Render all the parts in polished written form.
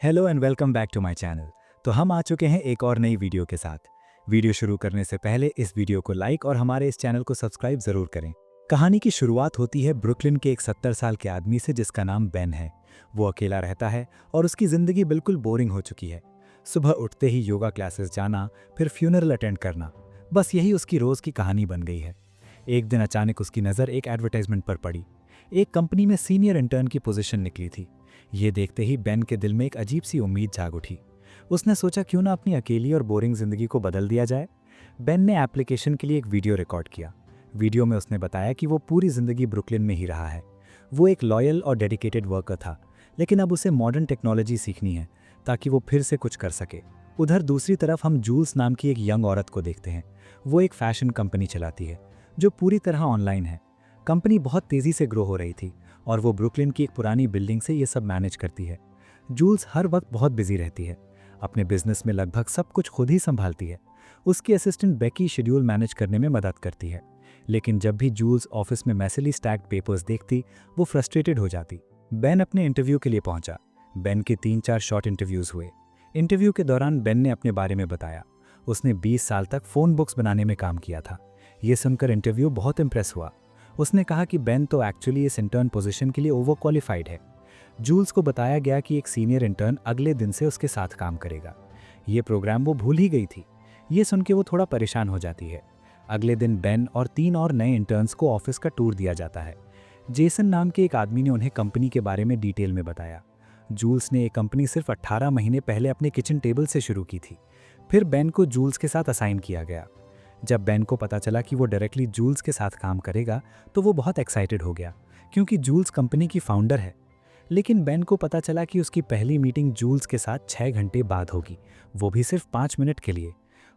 Hello and welcome back to my channel. तो हम आ चुके हैं एक और नई वीडियो के साथ। वीडियो शुरू करने से पहले इस वीडियो को लाइक और हमारे इस चैनल को सब्सक्राइब जरूर करें। कहानी की शुरुआत होती है ब्रुकलिन के एक 70 साल के आदमी से जिसका नाम बेन है। वो अकेला रहता है और उसकी ज़िंदगी बिल्कुल बोरिंग हो चुकी है। सुबह उठते ही योगा क्लासेस जाना, फिर फ्यूनरल अटेंड करना, बस यही उसकी रोज़ की कहानी बन गई है। एक दिन अचानक उसकी नज़र एक एडवर्टाइजमेंट पर पड़ी। एक कंपनी में सीनियर इंटर्न की पोजीशन निकली थी। ये देखते ही बेन के दिल में एक अजीब सी उम्मीद जाग उठी। उसने सोचा क्यों ना अपनी अकेली और बोरिंग जिंदगी को बदल दिया जाए। बेन ने एप्लीकेशन के लिए एक वीडियो रिकॉर्ड किया। वीडियो में उसने बताया कि वो पूरी जिंदगी ब्रुकलिन में ही रहा है। वो एक लॉयल और डेडिकेटेड वर्कर था, लेकिन अब उसे मॉडर्न टेक्नोलॉजी सीखनी है ताकि वो फिर से कुछ कर सके। उधर दूसरी तरफ हम जूल्स नाम की एक यंग औरत को देखते हैं। वो एक फैशन कंपनी चलाती है जो पूरी तरह ऑनलाइन है। कंपनी बहुत तेज़ी से ग्रो हो रही थी और वो ब्रुकलिन की एक पुरानी बिल्डिंग से ये सब मैनेज करती है। जूल्स हर वक्त बहुत बिजी रहती है। अपने बिजनेस में लगभग सब कुछ खुद ही संभालती है। उसकी असिस्टेंट बेकी शेड्यूल मैनेज करने में मदद करती है। लेकिन जब भी जूल्स ऑफिस में मैसिली स्टैक्ड पेपर्स देखती, वो फ्रस्ट्रेटेड हो जाती। बेन अपने इंटरव्यू के लिए पहुंचा। बेन के 3-4 शॉर्ट इंटरव्यूज हुए। इंटरव्यू के दौरान बेन ने अपने बारे में बताया। उसने 20 साल तक फ़ोन बुक्स बनाने में काम किया था। ये सुनकर इंटरव्यू बहुत इंप्रेस हुआ। उसने कहा कि बेन तो एक्चुअली इस इंटर्न पोजीशन के लिए ओवर क्वालिफाइड है। जूल्स को बताया गया कि एक सीनियर इंटर्न अगले दिन से उसके साथ काम करेगा। ये प्रोग्राम वो भूल ही गई थी। ये सुन के वो थोड़ा परेशान हो जाती है। अगले दिन बेन और 3 और नए इंटर्न्स को ऑफिस का टूर दिया जाता है। जेसन नाम के एक आदमी ने उन्हें कंपनी के बारे में डिटेल में बताया। जूल्स ने ये कंपनी सिर्फ 18 महीने पहले अपने किचन टेबल से शुरू की थी। फिर बेन को जूल्स के साथ असाइन किया गया। जब बेन को पता चला कि वो डायरेक्टली जूल्स के साथ काम करेगा तो वो बहुत एक्साइटेड हो गया, क्योंकि जूल्स कंपनी की फाउंडर है। लेकिन बेन को पता चला कि उसकी पहली मीटिंग जूल्स के साथ 6 घंटे बाद होगी, वो भी सिर्फ 5 मिनट के लिए।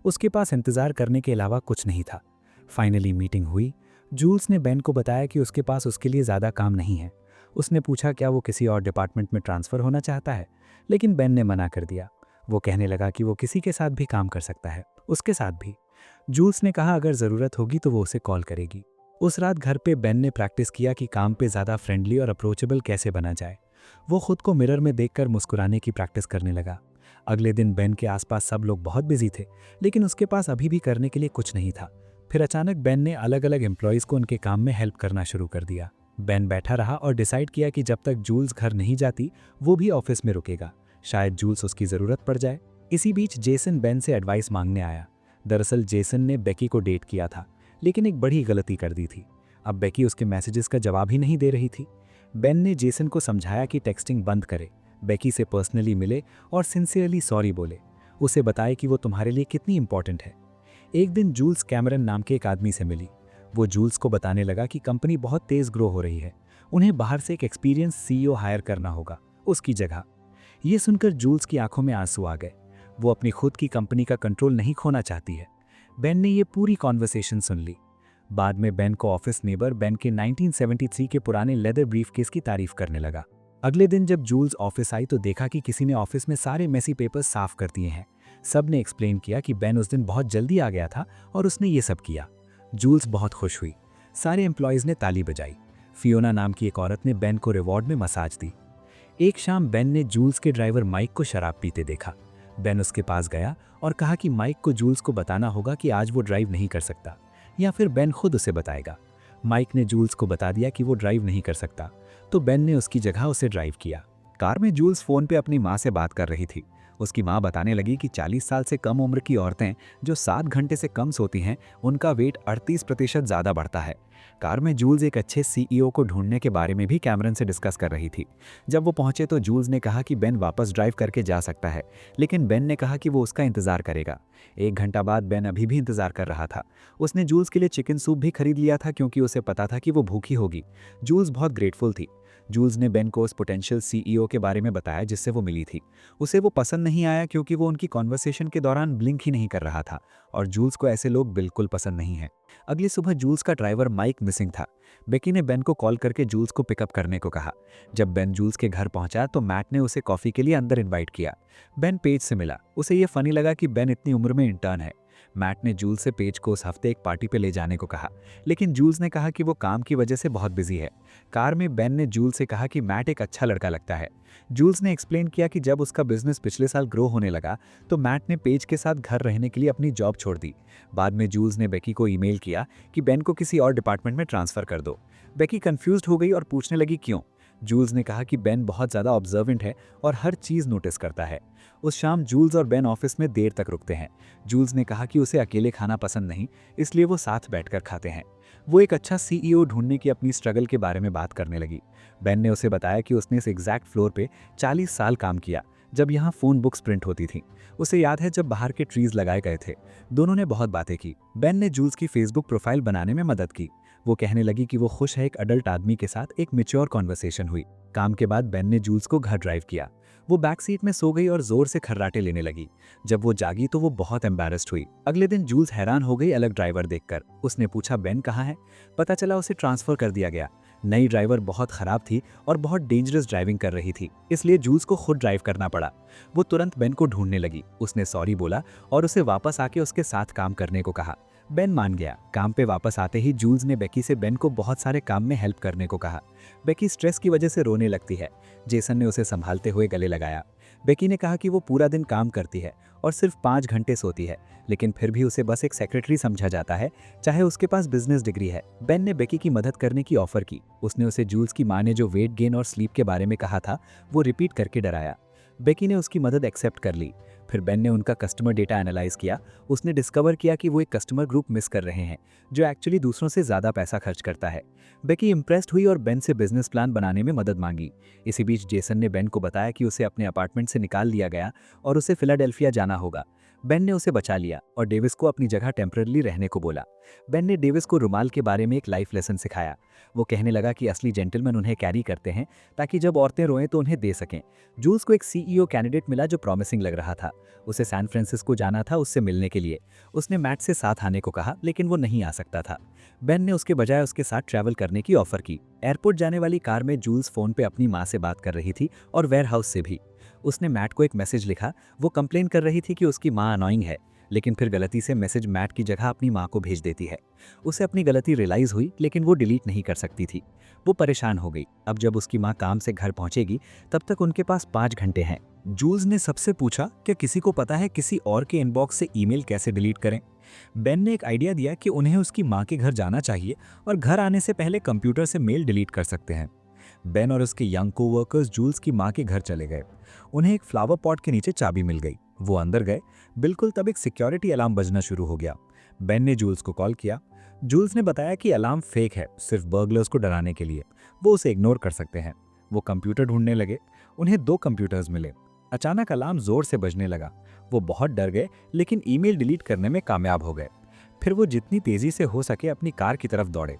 उसके पास इंतज़ार करने के अलावा कुछ नहीं था। फाइनली मीटिंग हुई। जूल्स ने बेन को बताया कि उसके पास उसके लिए ज़्यादा काम नहीं है। उसने पूछा क्या वो किसी और डिपार्टमेंट में ट्रांसफ़र होना चाहता है, लेकिन बेन ने मना कर दिया। वो कहने लगा कि वो किसी के साथ भी काम कर सकता है, उसके साथ भी। जूल्स ने कहा अगर ज़रूरत होगी तो वो उसे कॉल करेगी। उस रात घर पे बेन ने प्रैक्टिस किया कि काम पे ज़्यादा फ्रेंडली और अप्रोचेबल कैसे बना जाए। वो खुद को मिरर में देखकर मुस्कुराने की प्रैक्टिस करने लगा। अगले दिन बेन के आसपास सब लोग बहुत बिजी थे, लेकिन उसके पास अभी भी करने के लिए कुछ नहीं था। फिर अचानक बेन ने अलग अलग एम्प्लॉयज़ को उनके काम में हेल्प करना शुरू कर दिया। बेन बैठा रहा और डिसाइड किया कि जब तक जूल्स घर नहीं जाती वो भी ऑफिस में रुकेगा, शायद जूल्स उसकी ज़रूरत पड़ जाए। इसी बीच जेसन बेन से एडवाइस मांगने आया। दरअसल जेसन ने बेकी को डेट किया था, लेकिन एक बड़ी गलती कर दी थी। अब बेकी उसके मैसेजेस का जवाब ही नहीं दे रही थी। बेन ने जेसन को समझाया कि टेक्सटिंग बंद करे, बेकी से पर्सनली मिले और सिंसियरली सॉरी बोले। उसे बताए कि वो तुम्हारे लिए कितनी इंपॉर्टेंट है। एक दिन जूल्स कैमरन नाम के एक आदमी से मिली। वो जूल्स को बताने लगा कि कंपनी बहुत तेज़ ग्रो हो रही है, उन्हें बाहर से एक एक्सपीरियंस सीईओ हायर करना होगा उसकी जगह। ये सुनकर जूल्स की आंखों में आंसू आ गए। वो अपनी खुद की कंपनी का कंट्रोल नहीं खोना चाहती है। बेन ने ये पूरी कॉन्वर्सेशन सुन ली। बाद में बेन को ऑफिस नेबर बेन के 1973 के पुराने लेदर ब्रीफकेस की तारीफ करने लगा। अगले दिन जब जूल्स ऑफिस आई तो देखा कि किसी ने ऑफिस में सारे मेसी पेपर्स साफ कर दिए हैं। सब ने एक्सप्लेन किया कि बेन उस दिन बहुत जल्दी आ गया था और उसने ये सब किया। जूल्स बहुत खुश हुई। सारे एम्प्लॉयज़ ने ताली बजाई। फियोना नाम की एक औरत ने बेन को रिवॉर्ड में मसाज दी। एक शाम बेन ने जूल्स के ड्राइवर माइक को शराब पीते देखा। बेन उसके पास गया और कहा कि माइक को जूल्स को बताना होगा कि आज वो ड्राइव नहीं कर सकता, या फिर बेन खुद उसे बताएगा। माइक ने जूल्स को बता दिया कि वो ड्राइव नहीं कर सकता, तो बेन ने उसकी जगह उसे ड्राइव किया। कार में जूल्स फ़ोन पे अपनी माँ से बात कर रही थी। उसकी माँ बताने लगी कि 40 साल से कम उम्र की औरतें जो 7 घंटे से कम सोती हैं, उनका वेट 38% ज़्यादा बढ़ता है। कार में जूल्स एक अच्छे सीईओ को ढूंढने के बारे में भी कैमरन से डिस्कस कर रही थी। जब वो पहुंचे तो जूल्स ने कहा कि बेन वापस ड्राइव करके जा सकता है, लेकिन बेन ने कहा कि वो उसका इंतज़ार करेगा। 1 घंटा बाद बेन अभी भी इंतज़ार कर रहा था। उसने जूल्स के लिए चिकन सूप भी खरीद लिया था क्योंकि उसे पता था कि वो भूखी होगी। जूल्स बहुत ग्रेटफुल थी। जूल्स ने बेन को उस पोटेंशियल सीईओ के बारे में बताया जिससे वो मिली थी। उसे वो पसंद नहीं आया क्योंकि वो उनकी कॉन्वर्सेशन के दौरान ब्लिंक ही नहीं कर रहा था, और जूल्स को ऐसे लोग बिल्कुल पसंद नहीं हैं। अगली सुबह जूल्स का ड्राइवर माइक मिसिंग था। बेकी ने बेन को कॉल करके जूल्स को पिकअप करने को कहा। जब बेन जूल्स के घर पहुंचा तो मैट ने उसे कॉफ़ी के लिए अंदर इनवाइट किया। बेन पेज से मिला। उसे ये फनी लगा कि बेन इतनी उम्र में इंटर्न है। मैट ने जूल्स से पेज को उस हफ्ते एक पार्टी पे ले जाने को कहा, लेकिन जूल्स ने कहा कि वो काम की वजह से बहुत बिजी है। कार में बेन ने जूल्स से कहा कि मैट एक अच्छा लड़का लगता है। जूल्स ने एक्सप्लेन किया कि जब उसका बिजनेस पिछले साल ग्रो होने लगा तो मैट ने पेज के साथ घर रहने के लिए अपनी जॉब छोड़ दी। बाद में जूल्स ने बेकी को ईमेल किया कि बेन को किसी और डिपार्टमेंट में ट्रांसफर कर दो। बेकी कंफ्यूज्ड हो गई और पूछने लगी क्यों। जूल्स ने कहा कि बेन बहुत ज़्यादा ऑब्जर्वेंट है और हर चीज़ नोटिस करता है। उस शाम जूल्स और बेन ऑफिस में देर तक रुकते हैं। जूल्स ने कहा कि उसे अकेले खाना पसंद नहीं, इसलिए वो साथ बैठकर खाते हैं। वो एक अच्छा सीईओ ढूंढने की अपनी स्ट्रगल के बारे में बात करने लगी। बेन ने उसे बताया कि उसने इस एग्जैक्ट फ्लोर पे 40 साल काम किया, जब यहाँ फ़ोन बुक्स प्रिंट होती थी। उसे याद है जब बाहर के ट्रीज लगाए गए थे। दोनों ने बहुत बातें की। बेन ने जूल्स की फेसबुक प्रोफाइल बनाने में मदद की। वो कहने लगी कि वो खुश है एक अडल्ट आदमी के साथ एक मैच्योर कॉन्वर्सेशन हुई। काम के बाद बेन ने जूल्स को घर ड्राइव किया। वो बैक सीट में सो गई और जोर से खर्राटे लेने लगी। जब वो जागी तो वो बहुत एम्बैरेस्ड हुई। अगले दिन जूल्स हैरान हो गई अलग ड्राइवर देखकर। उसने पूछा बेन कहाँ है। पता चला उसे ट्रांसफर कर दिया गया। नई ड्राइवर बहुत खराब थी और बहुत डेंजरस ड्राइविंग कर रही थी, इसलिए जूल्स को खुद ड्राइव करना पड़ा। वो तुरंत बेन को ढूंढने लगी। उसने सॉरी बोला और उसे वापस आके उसके साथ काम करने को कहा। बेन मान गया। काम पे वापस आते ही जूल्स ने बेकी से बेन को बहुत सारे काम में हेल्प करने को कहा। बेकी स्ट्रेस की वजह से रोने लगती है। जेसन ने उसे संभालते हुए गले लगाया। बेकी ने कहा कि वो पूरा दिन काम करती है और सिर्फ 5 घंटे सोती है, लेकिन फिर भी उसे बस एक सेक्रेटरी समझा जाता है, चाहे उसके पास बिजनेस डिग्री है। बेन ने बेकी की मदद करने की ऑफर की। उसने उसे जूल्स की माँ ने जो वेट गेन और स्लीप के बारे में कहा था वो रिपीट करके डराया। बेकी ने उसकी मदद एक्सेप्ट कर ली। फिर बेन ने उनका कस्टमर डेटा एनालाइज किया। उसने डिस्कवर किया कि वो एक कस्टमर ग्रुप मिस कर रहे हैं जो एक्चुअली दूसरों से ज़्यादा पैसा खर्च करता है। बेकी इम्प्रेस्ड हुई और बेन से बिजनेस प्लान बनाने में मदद मांगी। इसी बीच जेसन ने बेन को बताया कि उसे अपने अपार्टमेंट से निकाल दिया गया और उसे फिलाडेल्फिया जाना होगा। बेन ने उसे बचा लिया और डेविस को अपनी जगह टेम्पररी रहने को बोला। बेन ने डेविस को रुमाल के बारे में एक लाइफ लेसन सिखाया। वो कहने लगा कि असली जेंटलमैन उन्हें कैरी करते हैं ताकि जब औरतें रोएं तो उन्हें दे सकें। जूल्स को एक सीईओ कैंडिडेट मिला जो प्रॉमिसिंग लग रहा था। उसे सैन फ्रांसिस्को जाना था उससे मिलने के लिए। उसने मैट से साथ आने को कहा, लेकिन वो नहीं आ सकता था। बेन ने उसके बजाय उसके साथ ट्रैवल करने की ऑफर की। एयरपोर्ट जाने वाली कार में जूल्स फोन पे अपनी माँ से बात कर रही थी और वेयरहाउस से भी। उसने मैट को एक मैसेज लिखा। वो कंप्लेन कर रही थी कि उसकी माँ अनोइंग है, लेकिन फिर गलती से मैसेज मैट की जगह अपनी माँ को भेज देती है। उसे अपनी गलती रियलाइज हुई, लेकिन वो डिलीट नहीं कर सकती थी। वो परेशान हो गई। अब जब उसकी माँ काम से घर पहुंचेगी तब तक उनके पास 5 घंटे हैं। जूल्स ने सबसे पूछा क्या किसी को पता है किसी और के इनबॉक्स से ईमेल कैसे डिलीट करें। बेन ने एक आइडिया दिया कि उन्हें उसकी माँ के घर जाना चाहिए और घर आने से पहले कंप्यूटर से मेल डिलीट कर सकते हैं। बेन और उसके यंग कोवर्कर्स जूल्स की माँ के घर चले गए। उन्हें एक फ्लावर पॉट के नीचे चाबी मिल गई। वो अंदर गए। बिल्कुल तब एक सिक्योरिटी अलार्म बजना शुरू हो गया। बेन ने जूल्स को कॉल किया। जूल्स ने बताया कि अलार्म फेक है, सिर्फ बर्गलर्स को डराने के लिए। वो उसे इग्नोर कर सकते हैं। वो कंप्यूटर ढूंढने लगे। उन्हें 2 कंप्यूटर्स मिले। अचानक अलार्म जोर से बजने लगा। वो बहुत डर गए, लेकिन ईमेल डिलीट करने में कामयाब हो गए। फिर वो जितनी तेजी से हो सके अपनी कार की तरफ दौड़े।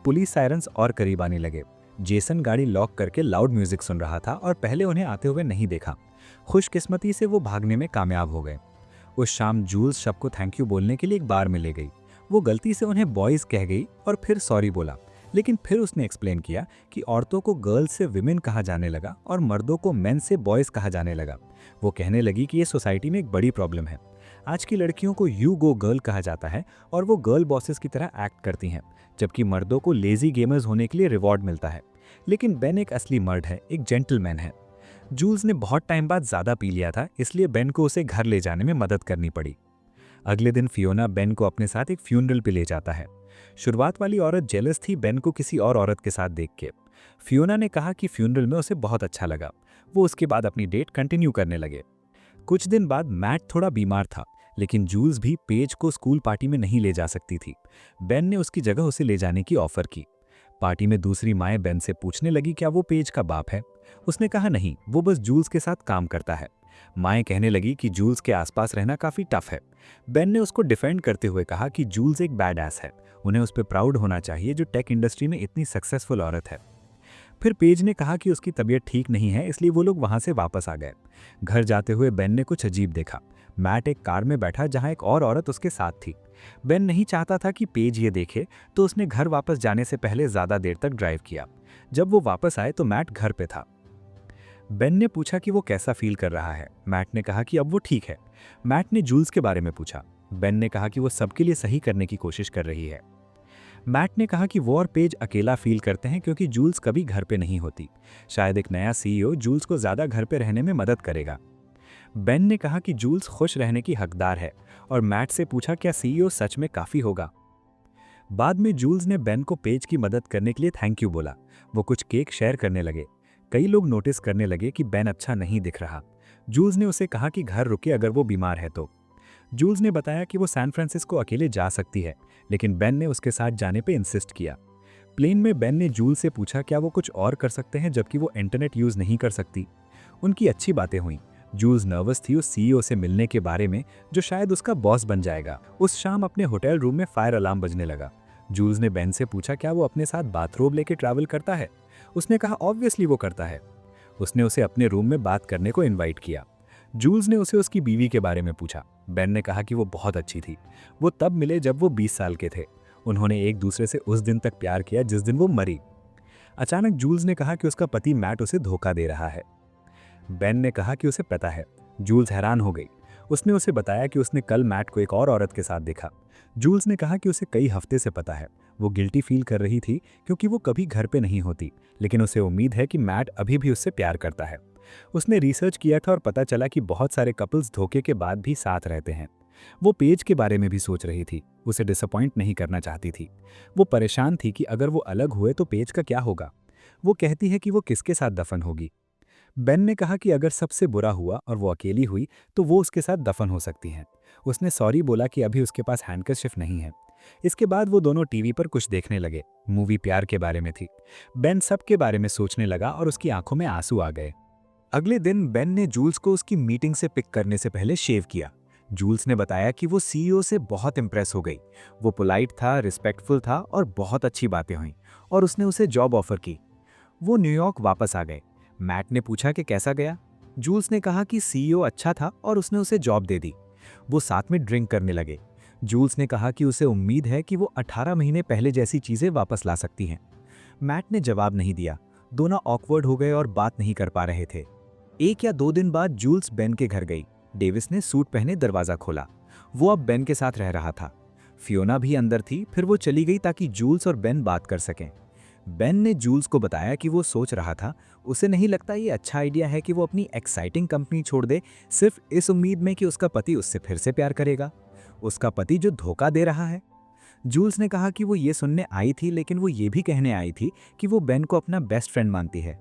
पुलिस सायरन्स और करीब आने लगे। जेसन गाड़ी लॉक करके लाउड म्यूजिक सुन रहा था और पहले उन्हें आते हुए नहीं देखा। खुशकिस्मती से वो भागने में कामयाब हो गए। उस शाम जूल्स शब को थैंक यू बोलने के लिए एक बार में ले गई। वो गलती से उन्हें बॉयज़ कह गई और फिर सॉरी बोला, लेकिन फिर उसने एक्सप्लेन किया कि औरतों को गर्ल्स से विमेन कहा जाने लगा और मर्दों को मेन से बॉयज़ कहा जाने लगा। वो कहने लगी कि ये सोसाइटी में एक बड़ी प्रॉब्लम है। आज की लड़कियों को यू गो गर्ल कहा जाता है और वो गर्ल बॉसेस की तरह एक्ट करती हैं, जबकि मर्दों को लेजी गेमर्स होने के लिए रिवॉर्ड मिलता है। लेकिन बेन एक असली मर्द है, एक जेंटलमैन है। जूल्स ने बहुत टाइम बाद ज़्यादा पी लिया था, इसलिए बेन को उसे घर ले जाने में मदद करनी पड़ी। अगले दिन फियोना बेन को अपने साथ एक फ्यूनरल पे ले जाता है। शुरुआत वाली औरत जेलस थी बेन को किसी और औरत के साथ देख के। फियोना ने कहा कि फ्यूनरल में उसे बहुत अच्छा लगा। वो उसके बाद अपनी डेट कंटिन्यू करने लगे। कुछ दिन बाद मैट थोड़ा बीमार था, लेकिन जूल्स भी पेज को स्कूल पार्टी में नहीं ले जा सकती थी। बेन ने उसकी जगह उसे ले जाने की ऑफर की। पार्टी में दूसरी माएँ बेन से पूछने लगी क्या वो पेज का बाप है। उसने कहा नहीं, वो बस जूल्स के साथ काम करता है। माएँ कहने लगी कि जूल्स के आसपास रहना काफ़ी टफ है। बेन ने उसको डिफेंड करते हुए कहा कि जूल्स एक बैड एस है, उन्हें उस पर प्राउड होना चाहिए जो टेक इंडस्ट्री में इतनी सक्सेसफुल औरत है। फिर पेज ने कहा कि उसकी तबीयत ठीक नहीं है, इसलिए वो लोग वहाँ से वापस आ गए। घर जाते हुए बेन ने कुछ अजीब देखा। मैट एक कार में बैठा जहाँ एक और औरत उसके साथ थी। बेन नहीं चाहता था कि पेज ये देखे, तो उसने घर वापस जाने से पहले ज़्यादा देर तक ड्राइव किया। जब वो वापस आए तो मैट घर पे था। बेन ने पूछा कि वो कैसा फील कर रहा है। मैट ने कहा कि अब वो ठीक है। मैट ने जूल्स के बारे में पूछा। बेन ने कहा कि वो सबके लिए सही करने की कोशिश कर रही है। मैट ने कहा कि वो और पेज अकेला फील करते हैं क्योंकि जूल्स कभी घर पे नहीं होती। शायद एक नया सीईओ जूल्स को ज़्यादा घर पे रहने में मदद करेगा। बेन ने कहा कि जूल्स खुश रहने की हकदार है और मैट से पूछा क्या सीईओ सच में काफ़ी होगा। बाद में जूल्स ने बेन को पेज की मदद करने के लिए थैंक यू बोला। वो कुछ केक शेयर करने लगे। कई लोग नोटिस करने लगे कि बेन अच्छा नहीं दिख रहा। जूल्स ने उसे कहा कि घर रुके अगर वो बीमार है तो। जूल्स ने बताया कि वो सैन फ्रांसिस्को अकेले जा सकती है, लेकिन बेन ने उसके साथ जाने पे इंसिस्ट किया। प्लेन में बेन ने जूल्स से पूछा क्या वो कुछ और कर सकते हैं जबकि वो इंटरनेट यूज़ नहीं कर सकती। उनकी अच्छी बातें हुईं। जूल्स नर्वस थी उस सीईओ से मिलने के बारे में जो शायद उसका बॉस बन जाएगा। उस शाम अपने होटल रूम में फायर अलार्म बजने लगा। जूल्स ने बेन से पूछा क्या वो अपने साथ बाथरोब लेके ट्रैवल करता है। उसने कहा ऑब्वियसली वो करता है। उसने उसे अपने रूम में बात करने को इनवाइट किया। जूल्स ने उसे उसकी बीवी के बारे में पूछा। बेन ने कहा कि वो बहुत अच्छी थी। वो तब मिले जब वो 20 साल के थे। उन्होंने एक दूसरे से उस दिन तक प्यार किया जिस दिन वो मरी। अचानक जूल्स ने कहा कि उसका पति मैट उसे धोखा दे रहा है। बेन ने कहा कि उसे पता है। जूल्स हैरान हो गई। उसने उसे बताया कि उसने कल मैट को एक और औरत के साथ देखा। जूल्स ने कहा कि उसे कई हफ्ते से पता है। वो गिल्टी फील कर रही थी क्योंकि वो कभी घर पे नहीं होती, लेकिन उसे उम्मीद है कि मैट अभी भी उससे प्यार करता है। उसने रिसर्च किया था और पता चला कि बहुत सारे कपल्स धोखे के बाद भी साथ रहते हैं। वो पेज के बारे में भी सोच रही थी। उसे डिसअपॉइंट नहीं करना चाहती थी। वो परेशान थी कि अगर वो अलग हुए तो पेज का क्या होगा। वो कहती है कि वो किसके साथ दफन होगी। बेन ने कहा कि अगर सबसे बुरा हुआ और वो अकेली हुई तो वो उसके साथ दफन हो सकती हैं। उसने सॉरी बोला कि अभी उसके पास हैंडकरशिफ नहीं है। इसके बाद वो दोनों टीवी पर कुछ देखने लगे। मूवी प्यार के बारे में थी। बेन सबके बारे में सोचने लगा और उसकी आंखों में आंसू आ गए। अगले दिन बेन ने जूल्स को उसकी मीटिंग से पिक करने से पहले शेव किया। जूल्स ने बताया कि वो सीईओ से बहुत इंप्रेस हो गई। वो पोलाइट था, रिस्पेक्टफुल था और बहुत अच्छी बातें हुईं और उसने उसे जॉब ऑफर की। वो न्यूयॉर्क वापस आ गए। मैट ने पूछा कि कैसा गया। जूल्स ने कहा कि सीईओ अच्छा था और उसने उसे जॉब दे दी। वो साथ में ड्रिंक करने लगे। जूल्स ने कहा कि उसे उम्मीद है कि वो 18 महीने पहले जैसी चीजें वापस ला सकती हैं। मैट ने जवाब नहीं दिया। दोनों ऑकवर्ड हो गए और बात नहीं कर पा रहे थे। 1 या 2 दिन बाद जूल्स बेन के घर गई। डेविस ने सूट पहने दरवाजा खोला। वो अब बेन के साथ रह रहा था। फियोना भी अंदर थी। फिर वो चली गई ताकि जूल्स और बेन बात कर सकें। बेन ने जूल्स को बताया कि वो सोच रहा था उसे नहीं लगता ये अच्छा आइडिया है कि वो अपनी एक्साइटिंग कंपनी छोड़ दे सिर्फ इस उम्मीद में कि उसका पति उससे फिर से प्यार करेगा। उसका पति जो धोखा दे रहा है। जूल्स ने कहा कि वो ये सुनने आई थी, लेकिन वो ये भी कहने आई थी कि वो बेन को अपना बेस्ट फ्रेंड मानती है।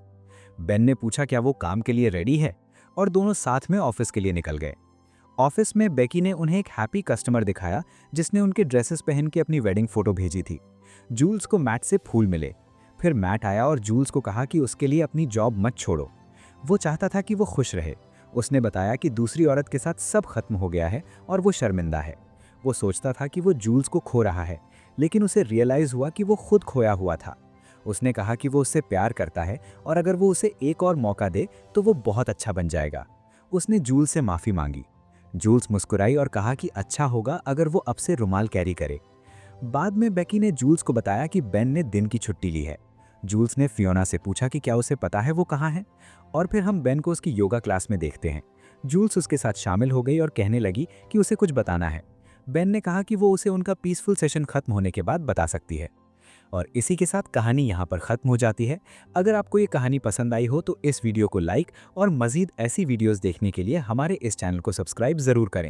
बेन ने पूछा क्या वो काम के लिए रेडी है और दोनों साथ में ऑफिस के लिए निकल गए। ऑफिस में बेकी ने उन्हें एक हैप्पी कस्टमर दिखाया जिसने उनके ड्रेसेस पहन के अपनी वेडिंग फोटो भेजी थी। जूल्स को मैट से फूल मिले। फिर मैट आया और जूल्स को कहा कि उसके लिए अपनी जॉब मत छोड़ो। वो चाहता था कि वो खुश रहे। उसने बताया कि दूसरी औरत के साथ सब खत्म हो गया है और वो शर्मिंदा है। वो सोचता था कि वो जूल्स को खो रहा है, लेकिन उसे रियलाइज हुआ कि वो खुद खोया हुआ था। उसने कहा कि वो उससे प्यार करता है और अगर वो उसे एक और मौका दे तो वो बहुत अच्छा बन जाएगा। उसने जूल्स से माफ़ी मांगी। जूल्स मुस्कुराई और कहा कि अच्छा होगा अगर वो अब से रुमाल कैरी करे। बाद में बेकी ने जूल्स को बताया कि बेन ने दिन की छुट्टी ली है। जूल्स ने फियोना से पूछा कि क्या उसे पता है वो कहाँ है, और फिर हम बेन को उसकी योगा क्लास में देखते हैं। जूल्स उसके साथ शामिल हो गई और कहने लगी कि उसे कुछ बताना है। बेन ने कहा कि वो उसे उनका पीसफुल सेशन खत्म होने के बाद बता सकती है। और इसी के साथ कहानी यहाँ पर ख़त्म हो जाती है। अगर आपको ये कहानी पसंद आई हो तो इस वीडियो को लाइक और मज़ीद ऐसी वीडियोस देखने के लिए हमारे इस चैनल को सब्सक्राइब ज़रूर करें।